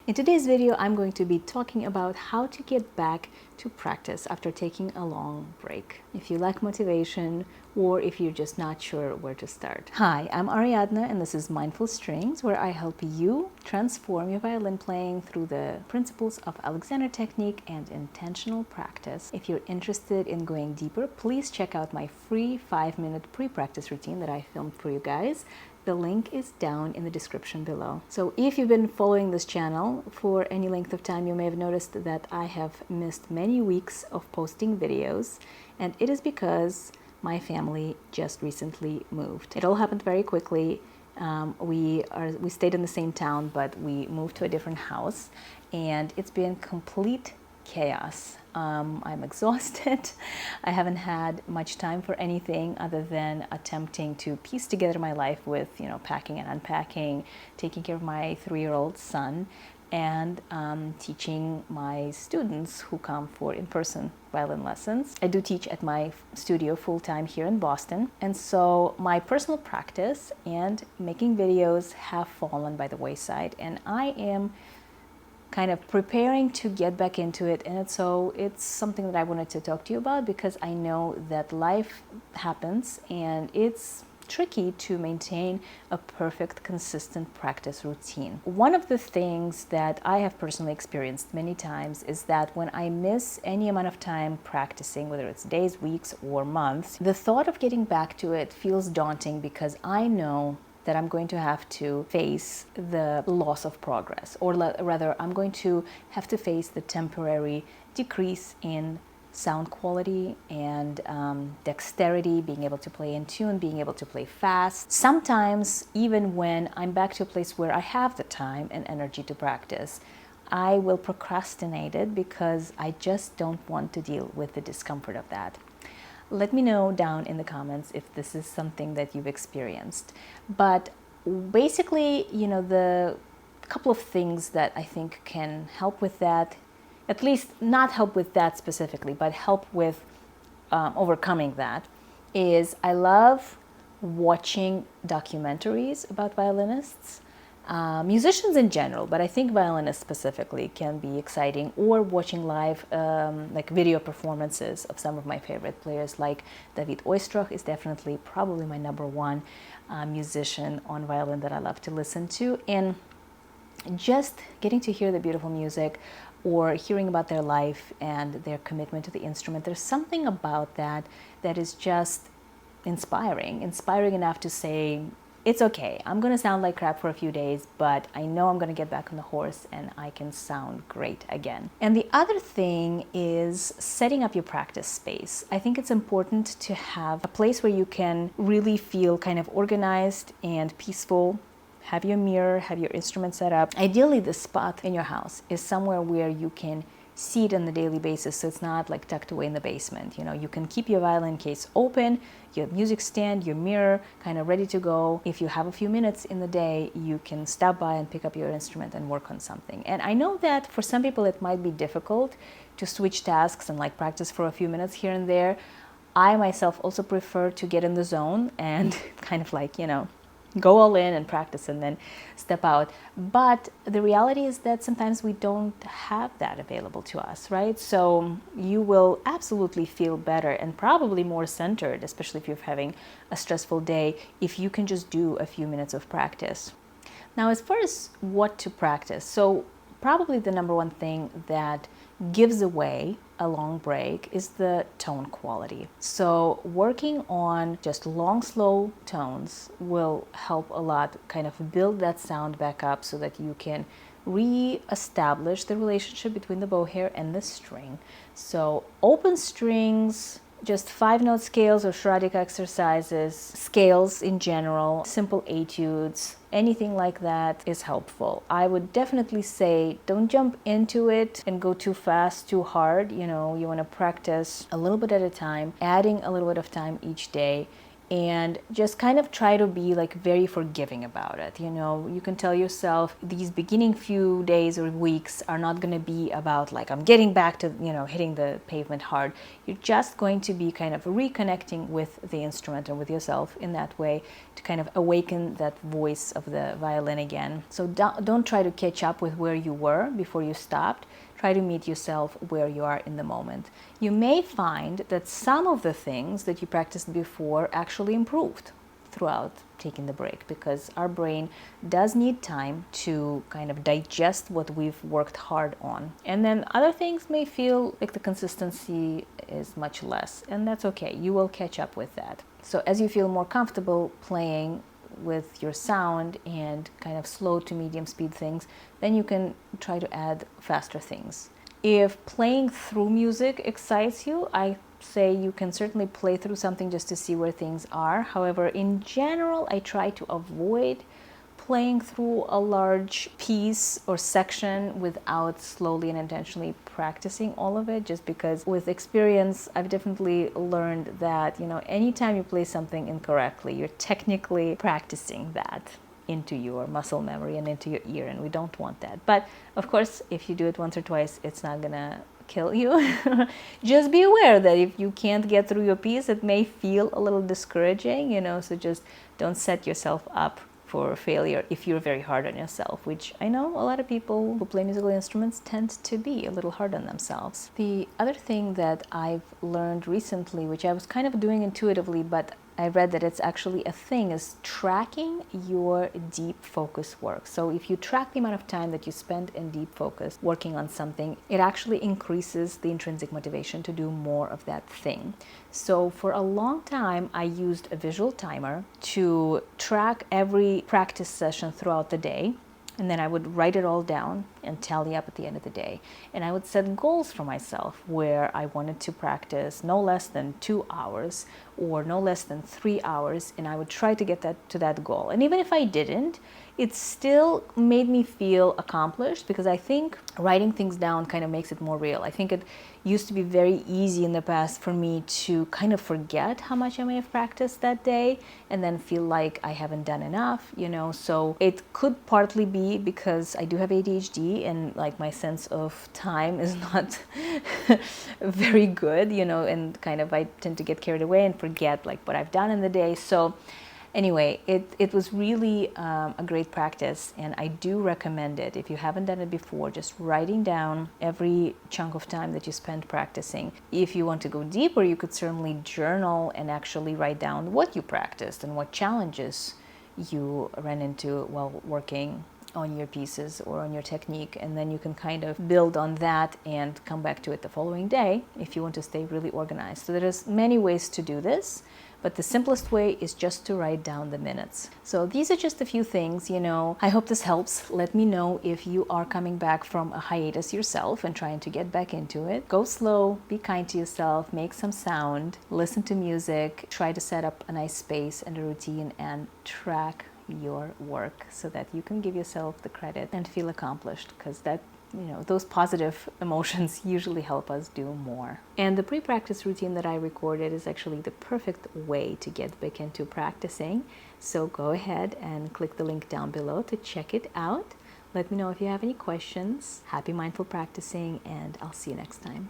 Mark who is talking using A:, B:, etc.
A: In today's video, I'm going to be talking about how to get back to practice after taking a long break. If you lack motivation or if you're just not sure where to start. Hi, I'm Ariadna and this is Mindful Strings, where I help you transform your violin playing through the principles of Alexander technique and intentional practice. If you're interested in going deeper, please check out my free 5-minute pre-practice routine that I filmed for you guys. The link is down in the description below. So if you've been following this channel for any length of time, you may have noticed that I have missed many weeks of posting videos, and it is because my family just recently moved. It all happened very quickly. We stayed in the same town, but we moved to a different house, and it's been complete chaos. I'm exhausted. I haven't had much time for anything other than attempting to piece together my life with, packing and unpacking, taking care of my 3-year-old son, and teaching my students who come for in-person violin lessons. I do teach at my studio full-time here in Boston, and so my personal practice and making videos have fallen by the wayside, and I am kind of preparing to get back into it. And it's something that I wanted to talk to you about because I know that life happens and it's tricky to maintain a perfect, consistent practice routine. One of the things that I have personally experienced many times is that when I miss any amount of time practicing, whether it's days, weeks, or months, the thought of getting back to it feels daunting because I know that I'm going to have to face the loss of progress, or rather, I'm going to have to face the temporary decrease in sound quality and dexterity, being able to play in tune, being able to play fast. Sometimes, even when I'm back to a place where I have the time and energy to practice, I will procrastinate it because I just don't want to deal with the discomfort of that. Let me know down in the comments if this is something that you've experienced. But basically, the couple of things that I think can help with that, at least not help with that specifically, but help with overcoming that, is I love watching documentaries about violinists. Musicians in general, but I think violinists specifically can be exciting, or watching live like video performances of some of my favorite players, like David Oistrakh is definitely probably my number one musician on violin that I love to listen to, and just getting to hear the beautiful music or hearing about their life and their commitment to the instrument. There's something about that is just inspiring enough to say, it's okay, I'm going to sound like crap for a few days, but I know I'm going to get back on the horse and I can sound great again. And the other thing is setting up your practice space. I think it's important to have a place where you can really feel kind of organized and peaceful. Have your mirror, have your instrument set up. Ideally, the spot in your house is somewhere where you can see it on a daily basis, so it's not like tucked away in the basement. You can keep your violin case open, your music stand, your mirror kind of ready to go. If you have a few minutes in the day, you can stop by and pick up your instrument and work on something. And I know that for some people it might be difficult to switch tasks and like practice for a few minutes here and there. I myself also prefer to get in the zone and kind of like, go all in and practice and then step out. But the reality is that sometimes we don't have that available to us, right? So you will absolutely feel better and probably more centered, especially if you're having a stressful day, if you can just do a few minutes of practice. Now, as far as what to practice, so probably the number one thing that gives away a long break is the tone quality. So working on just long, slow tones will help a lot kind of build that sound back up so that you can re-establish the relationship between the bow hair and the string. So open strings, just 5-note scales or charadic exercises, scales in general, simple etudes, anything like that is helpful. I would definitely say don't jump into it and go too fast, too hard. You want to practice a little bit at a time, adding a little bit of time each day, and just kind of try to be like very forgiving about it. You know, you can tell yourself these beginning few days or weeks are not going to be about like I'm getting back to, you know, hitting the pavement hard. You're just going to be kind of reconnecting with the instrument and with yourself in that way to kind of awaken that voice of the violin again. So don't try to catch up with where you were before you stopped. Try to meet yourself where you are in the moment. You may find that some of the things that you practiced before actually improved throughout taking the break, because our brain does need time to kind of digest what we've worked hard on. And then other things may feel like the consistency is much less, and that's okay. You will catch up with that. So as you feel more comfortable playing with your sound and kind of slow to medium speed things, then you can try to add faster things. If playing through music excites you, I say you can certainly play through something just to see where things are. However, in general, I try to avoid playing through a large piece or section without slowly and intentionally practicing all of it, just because with experience I've definitely learned that, you know, anytime you play something incorrectly, you're technically practicing that into your muscle memory and into your ear, and we don't want that. But of course, if you do it once or twice, it's not gonna kill you. Just be aware that if you can't get through your piece, it may feel a little discouraging, you know, so just don't set yourself up for failure if you're very hard on yourself, which I know a lot of people who play musical instruments tend to be a little hard on themselves. The other thing that I've learned recently, which I was kind of doing intuitively, but I read that it's actually a thing, is tracking your deep focus work. So if you track the amount of time that you spend in deep focus working on something, it actually increases the intrinsic motivation to do more of that thing. So for a long time, I used a visual timer to track every practice session throughout the day. And then I would write it all down and tally up at the end of the day. And I would set goals for myself where I wanted to practice no less than 2 hours or no less than 3 hours. And I would try to get that to that goal. And even if I didn't, it still made me feel accomplished, because I think writing things down kind of makes it more real. I think it used to be very easy in the past for me to kind of forget how much I may have practiced that day and then feel like I haven't done enough, you know. So it could partly be because I do have ADHD and like my sense of time is not very good, you know, and kind of I tend to get carried away and forget like what I've done in the day. So anyway, it was really a great practice, and I do recommend it. If you haven't done it before, just writing down every chunk of time that you spend practicing. If you want to go deeper, you could certainly journal and actually write down what you practiced and what challenges you ran into while working on your pieces or on your technique, and then you can kind of build on that and come back to it the following day if you want to stay really organized. So there's many ways to do this, but the simplest way is just to write down the minutes. So these are just a few things, you know. I hope this helps. Let me know if you are coming back from a hiatus yourself and trying to get back into it. Go slow, be kind to yourself, make some sound, listen to music, try to set up a nice space and a routine, and track your work so that you can give yourself the credit and feel accomplished, because that, you know, those positive emotions usually help us do more. And the pre-practice routine that I recorded is actually the perfect way to get back into practicing. So go ahead and click the link down below to check it out. Let me know if you have any questions. Happy mindful practicing, and I'll see you next time.